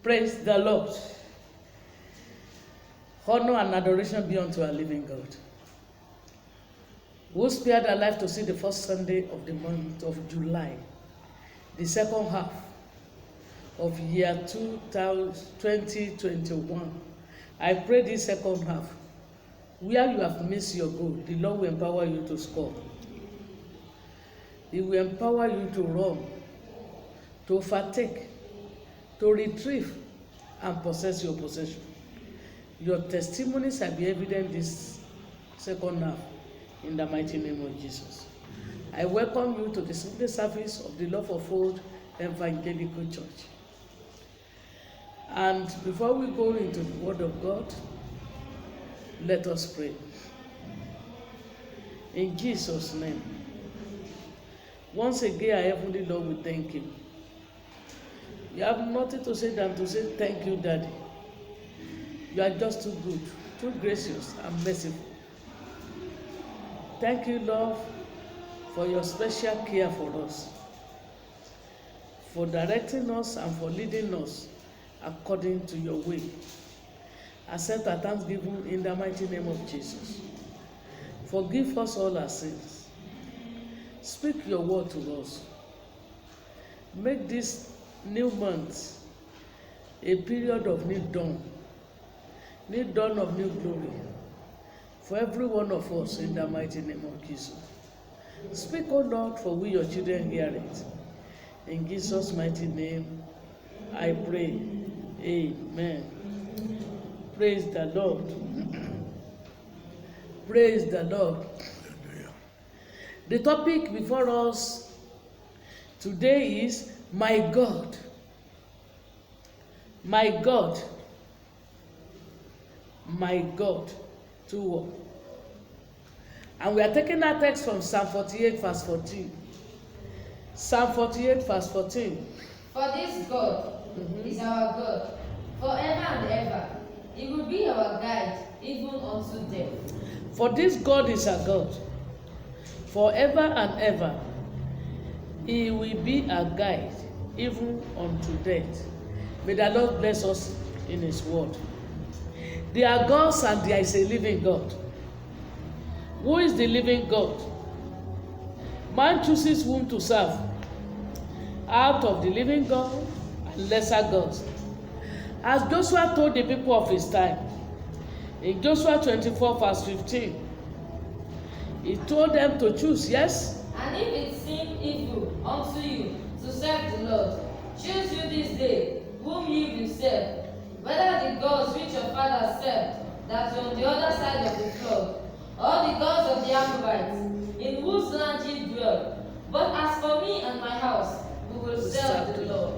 Praise the Lord. Honor and adoration be unto our living God, who spared our life to see the first Sunday of the month of July, the second half of year 2021. I pray this second half, where you have missed your goal, the Lord will empower you to score. He will empower you to run, to overtake, to retrieve and possess your possession. Your testimonies shall be evident this second half in the mighty name of Jesus. I welcome you to the Sunday service of the Love of Old Evangelical Church. And before we go into the Word of God, let us pray. In Jesus' name. Once again, our Heavenly Lord, we thank you. You have nothing to say than to say thank you, Daddy. You are just too good, too gracious and merciful. Thank you, Lord, for your special care for us, for directing us and for leading us according to your way. Accept our thanksgiving in the mighty name of Jesus. Forgive us all our sins. Speak your word to us. Make this new month a period of new dawn of new glory for every one of us in the mighty name of Jesus. Speak, O Lord, for we your children hear it. In Jesus' mighty name I pray. Amen. Praise the Lord. Praise the Lord. The topic before us today is my God. My God. My God. 2:1. And we are taking our text from Psalm 48 verse 14. Psalm 48 verse 14. For this God is our God, forever and ever. He will be our guide, even unto death. For this God is our God, forever and ever. He will be our guide, even unto death. May the Lord bless us in His word. There are gods and there is a living God. Who is the living God? Man chooses whom to serve out of the living God and lesser gods. As Joshua told the people of his time, in Joshua 24 verse 15, he told them to choose, yes? And if it seem evil unto you to serve the Lord, choose you this day whom ye will serve, whether the gods which your fathers served, that were on the other side of the flood, or the gods of the Amorites, in whose land ye dwell. But as for me and my house, we will serve the Lord.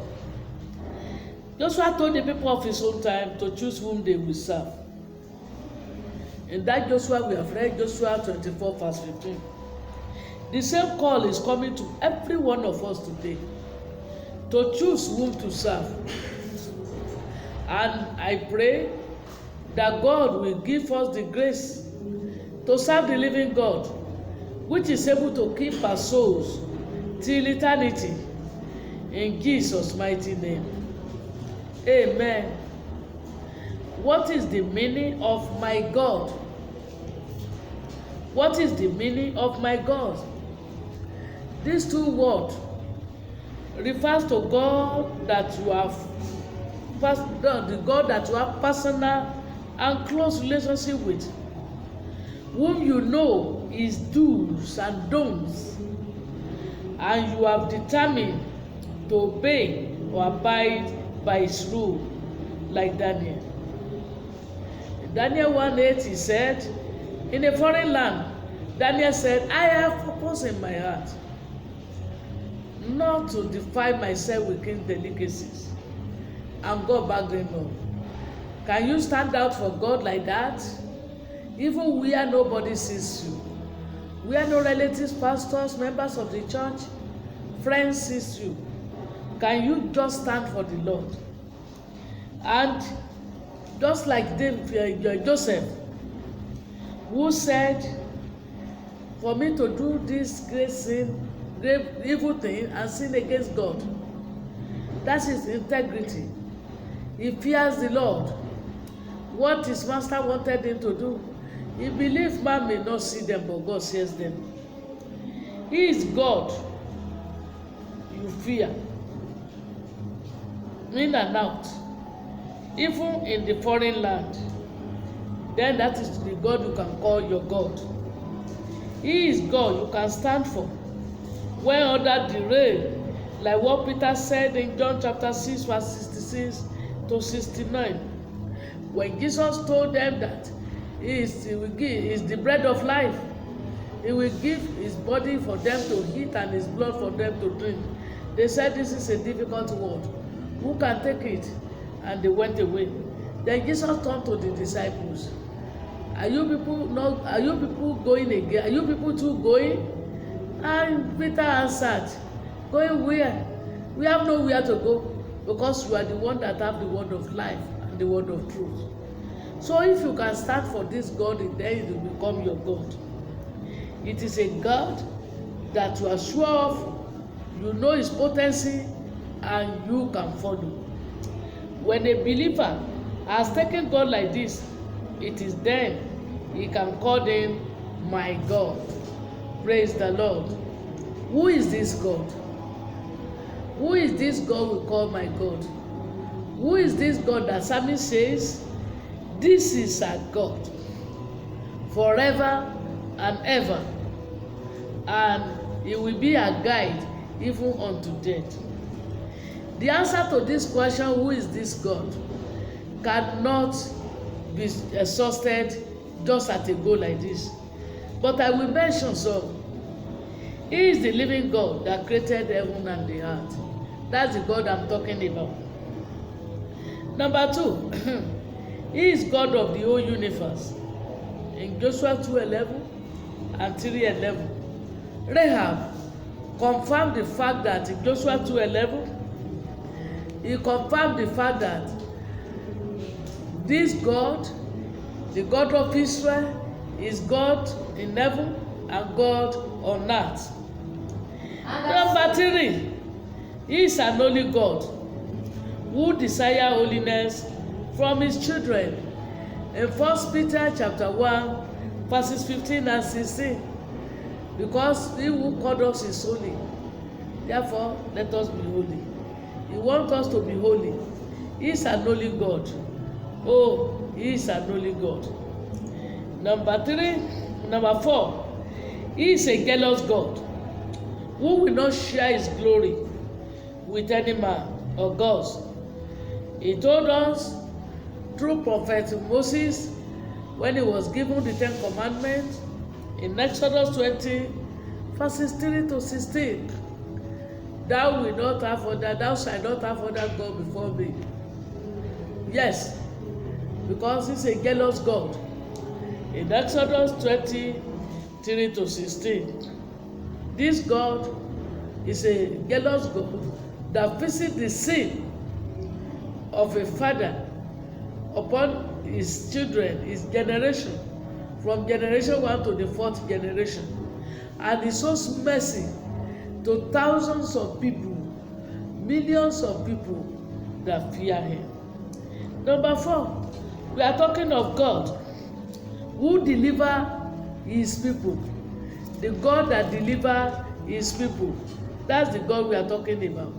Joshua told the people of his own time to choose whom they will serve. In that Joshua, we have read Joshua 24 verse 15. The same call is coming to every one of us today, to choose whom to serve. And I pray that God will give us the grace to serve the living God, which is able to keep our souls till eternity. In Jesus' mighty name. Amen. What is the meaning of my God? What is the meaning of my God? These two words refers to God that you have, the God that you have personal and close relationship with, whom you know his do's and don'ts, and you have determined to obey or abide by his rule, like Daniel. In Daniel 1:8, he said, in a foreign land, Daniel said, I have purpose in my heart not to defile myself with king's delicacies. And God backed him up. Can you stand out for God like that? Even where nobody sees you, where no relatives, pastors, members of the church, friends sees you, can you just stand for the Lord? And just like Joseph, who said, for me to do this great sin, great evil thing and sin against God, that is integrity. He fears the Lord. What his master wanted him to do, he believed man may not see them, but God sees them. He is God. You fear. In and out. Even in the foreign land. Then that is the God you can call your God. He is God you can stand for. When under derail, like what Peter said in John chapter 6, verse 66 to 69. When Jesus told them that he is the bread of life, he will give his body for them to eat and his blood for them to drink. They said this is a difficult word. Who can take it? And they went away. Then Jesus turned to the disciples. Are you people going again? Are you people too going? And Peter answered, going where? We have nowhere to go, because you are the one that have the word of life and the word of truth. So if you can stand for this God, then it will become your God. It is a God that you are sure of, you know his potency, and you can follow. When a believer has taken God like this, it is then he can call him my God. Praise the Lord. Who is this God? Who is this God we call my God? Who is this God that Psalmist says, this is our God forever and ever, and he will be our guide even unto death? The answer to this question, who is this God, cannot be exhausted just at a go like this. But I will mention some. He is the living God that created heaven and the earth. That's the God I'm talking about. Number 2, he is God of the whole universe. In Joshua 2:11 and 3:11, Rahab confirmed the fact that in Joshua 2:11, he confirmed the fact that this God, the God of Israel, is God in heaven and God on earth. Number 3, he is an holy God who desire holiness from his children. In 1 Peter chapter 1, verses 15 and 16, because he who called us is holy, therefore let us be holy. He wants us to be holy. He is an holy God. Oh, he is an holy God. Number 4, he is a jealous God who will not share his glory with any man or gods. He told us through Prophet Moses when he was given the 10 Commandments in Exodus 20, verses 3 to 16. Thou shalt not have other God before me. Yes, because he's a jealous God. In Exodus 20, 3 to 16. This God is a jealous God that visits the sin of a father upon his children, his generation, from generation 1 to the 4th generation. And he shows mercy to thousands of people, millions of people that fear him. Number 4, we are talking of God who delivers his people. The God that delivers his people. That's the God we are talking about.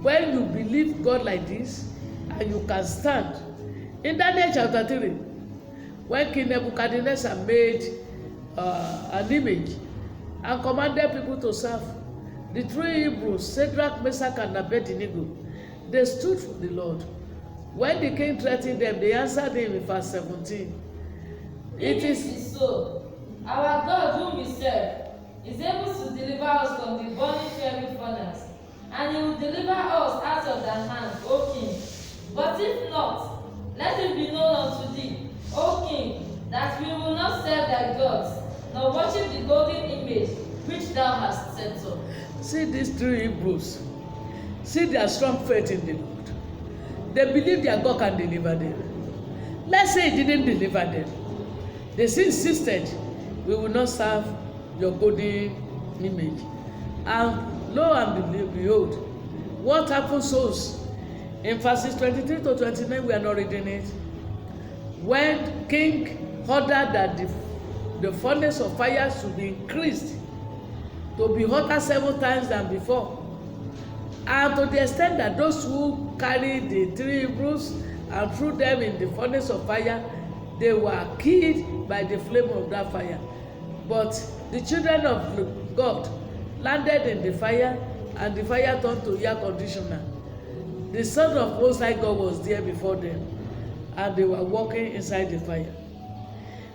When you believe God like this, and you can stand. In Daniel chapter 3, when King Nebuchadnezzar made an image and commanded people to serve, the 3 Hebrews, Shadrach, Meshach, and Abednego, they stood for the Lord. When the king threatened them, they answered him in verse 17. It is so. Our God, whom we serve, is able to deliver us from the burning fiery furnace, and he will deliver us out of thy hand, O king. But if not, let it be known unto thee, O king, that we will not serve thy gods, nor worship the golden image which thou hast set up. See these 3 Hebrews. See their strong faith in the Lord. They believe their God can deliver them. Let's say he didn't deliver them. They still insisted, we will not serve your golden image. And lo and behold, what happened shows In verses 23 to 29, we are not reading it. When king ordered that the furnace of fire should be increased to be hotter 7 times than before, and to the extent that those who carried the 3 Hebrews and threw them in the furnace of fire, they were killed by the flame of that fire. But the children of God landed in the fire, and the fire turned to air conditioner. The Son of Most High God was there before them, and they were walking inside the fire.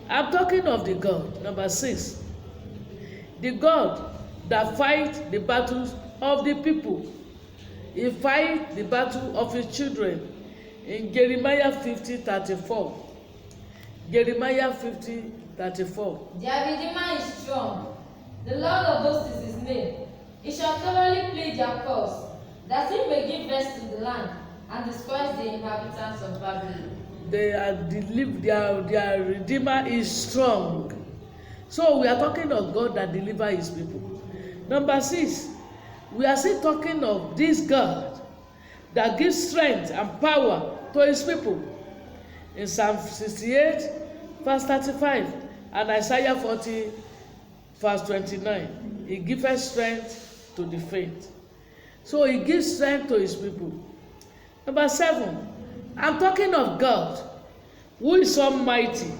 I'm talking of the God. Number 6, the God that fights the battles of the people. He fights the battle of his children. In Jeremiah 50:34. Jeremiah 50:34. Their Redeemer is strong. The Lord of hosts is his name. He shall thoroughly plead their cause, that he may give rest to the land and disperse the inhabitants of Babylon. Their Redeemer is strong. So we are talking of God that delivers his people. Number 6, we are still talking of this God that gives strength and power to his people. In Psalm 68, verse 35, and Isaiah 40, verse 29, he giveth strength to the faint. So he gives strength to his people. Number 7, I'm talking of God, who is almighty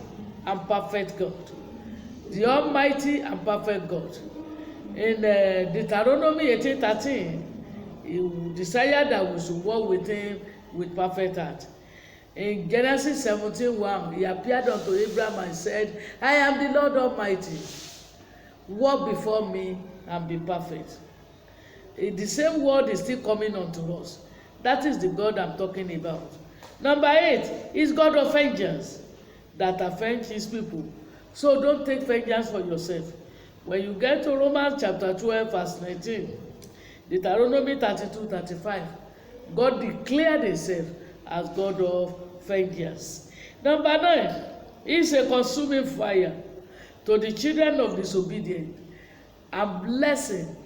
and perfect God. The almighty and perfect God. In Deuteronomy 18:13, he desired that we should walk with him with perfect heart. In Genesis 17:1, he appeared unto Abraham and said, I am the Lord Almighty. Walk before me and be perfect. The same word is still coming unto us. That is the God I'm talking about. Number 8 is God of vengeance that avenge his people. So don't take vengeance for yourself. When you get to Romans chapter 12, verse 19, Deuteronomy 32:35, God declared himself as God of vengeance. Number 9 is a consuming fire to the children of disobedience, a blessing,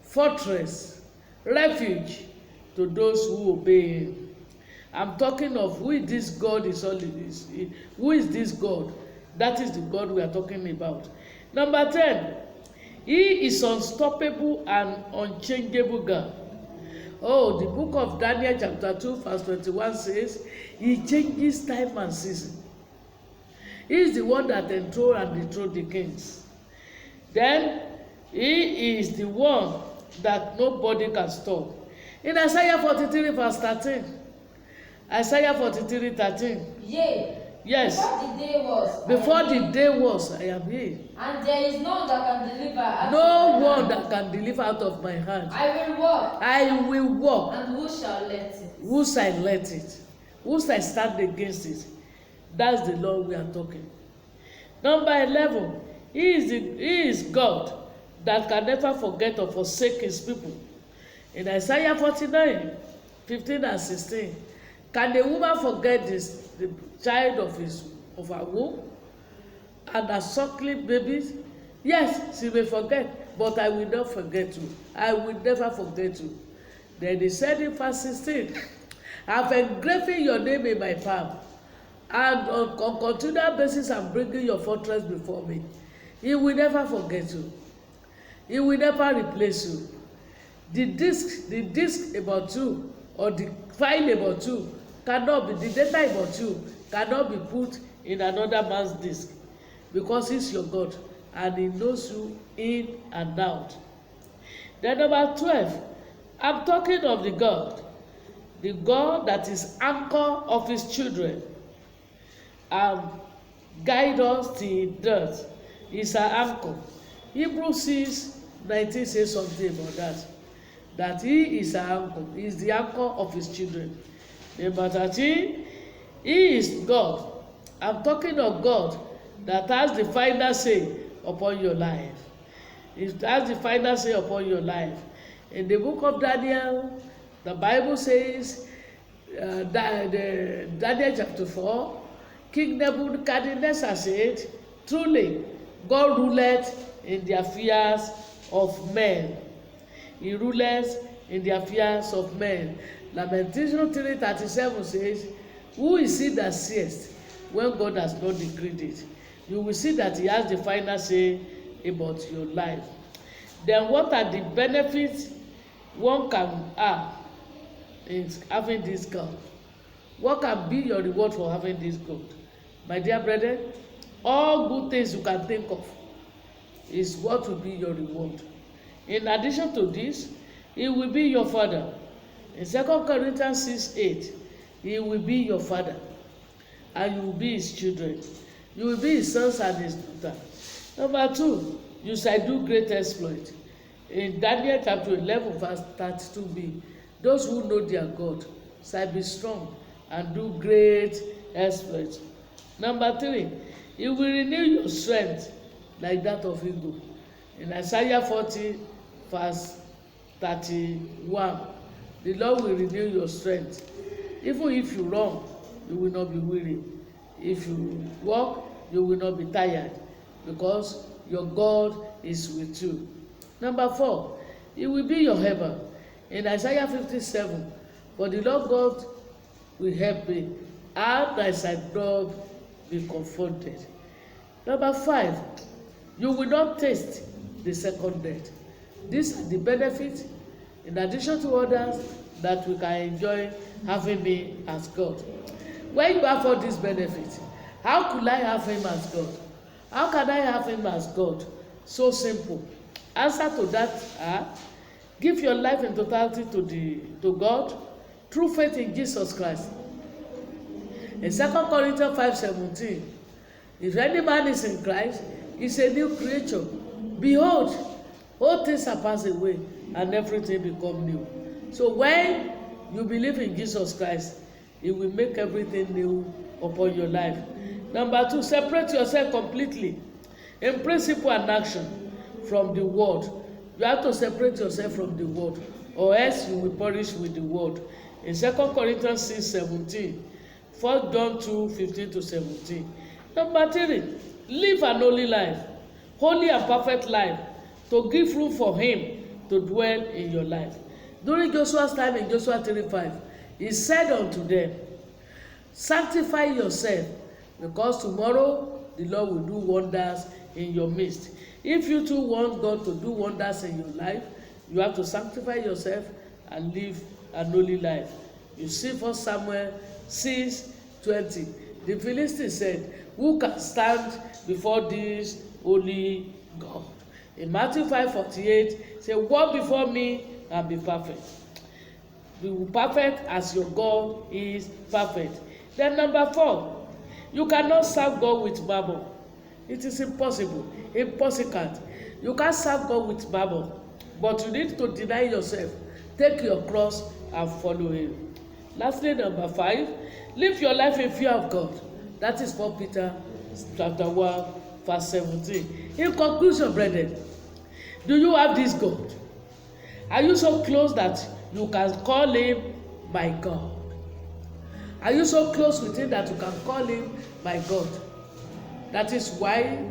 fortress, refuge to those who obey him. I'm talking of who this God is. Who is this God? That is the God we are talking about. Number 10, he is unstoppable and unchangeable God. Oh, the book of Daniel chapter 2 verse 21 says, he changes time and season. He is the one that enthroned and dethroned the kings. Then, he is the one that nobody can stop. In Isaiah 43 verse 13, Isaiah 43:13. Yea. Yes. Before the day was, I am here. And there is none that can deliver out no of my one hand. that can deliver out of my hand. I will walk. I will walk. And who shall let it? Who shall let it? Who shall stand against it? That's the Lord we are talking. Number 11, he is God that can never forget or forsake his people. In Isaiah 49:15 and 16, can a woman forget the child of her womb and her suckling babies? Yes, she may forget, but I will not forget you. I will never forget you. Then he said in verse 16, I have engraven your name in my palm, and on continual basis I'm bringing your fortress before me. He will never forget you. He will never replace you. The disc about you, or the file about you, cannot be, the data about you cannot be put in another man's disk, because he's your God and he knows you in and out. Then number 12, I'm talking of the God that is anchor of his children and guide us till death. He's our anchor. Hebrews 6:19 says something about that he is our anchor. He is the anchor of his children. Number 13, he is God. I'm talking of God that has the final say upon your life. It has the final say upon your life. In the book of Daniel, the Bible says, Daniel chapter 4, King Nebuchadnezzar said, truly, God ruleth in the affairs of men. He ruleth in the affairs of men. Lamentation 3:37 says, who is it that seest when God has not decreed it? You will see that he has the final say about your life. Then what are the benefits one can have in having this God? What can be your reward for having this God? My dear brethren, all good things you can think of is what will be your reward. In addition to this, he will be your father. In 2 Corinthians 6:8, he will be your father, and you will be his children. You will be his sons and his daughters. Number 2, you shall do great exploit. In Daniel chapter 11 verse 32b, those who know their God shall be strong and do great exploits. Number 3, he will renew your strength like that of eagle. In Isaiah 40 verse 31, the Lord will renew your strength. Even if you run, you will not be weary. If you walk, you will not be tired, because your God is with you. Number 4, he will be your helper. In Isaiah 57, for the Lord God will help me, and I shall not be confronted. Number 5, you will not taste the second death. These are the benefits, in addition to others, that we can enjoy having me as God. When you have all these benefits, how could I have him as God? How can I have him as God? So simple. Answer to that give your life in totality to God through faith in Jesus Christ. In 2 Corinthians 5:17, if any man is in Christ, he is a new creature. Behold, all things are passed away, and everything become new. So when you believe in Jesus Christ, he will make everything new upon your life. Number 2, separate yourself completely in principle and action from the world. You have to separate yourself from the world, or else you will perish with the world. In 2 Corinthians 6:17, 1 John 2:15-17. Number 3, live an holy life, holy and perfect life, to give room for him to dwell in your life. During Joshua's time in Joshua 3:5, he said unto them, sanctify yourself, because tomorrow the Lord will do wonders in your midst. If you too want God to do wonders in your life, you have to sanctify yourself and live an holy life. You see 1 Samuel 6:20. The Philistines said, who can stand before this holy God? In Matthew 5:48, say, walk before me and be perfect. Be perfect as your God is perfect. Then number 4, you cannot serve God with mammon. It is impossible, impossible. You can't serve God with mammon, but you need to deny yourself, take your cross and follow him. Lastly, number 5, live your life in fear of God. That is 1 Peter chapter 1 verse 17. In conclusion, brethren, do you have this God? Are you so close that you can call him my God? Are you so close with him that you can call him my God? That is why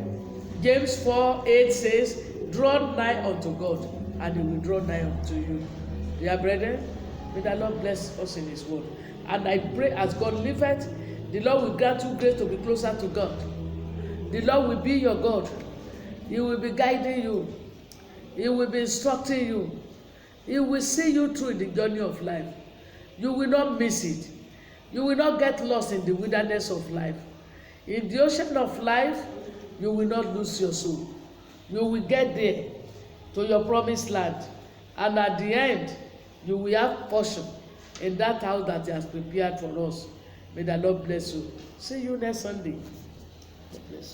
James 4:8 says, draw nigh unto God, and he will draw nigh unto you. Dear brethren, may the Lord bless us in his word. And I pray, as God liveth, the Lord will grant you grace to be closer to God. The Lord will be your God. He will be guiding you. He will be instructing you. He will see you through the journey of life. You will not miss it. You will not get lost in the wilderness of life. In the ocean of life, you will not lose your soul. You will get there to your promised land. And at the end, you will have portion in that house that he has prepared for us. May the Lord bless you. See you next Sunday. God bless you.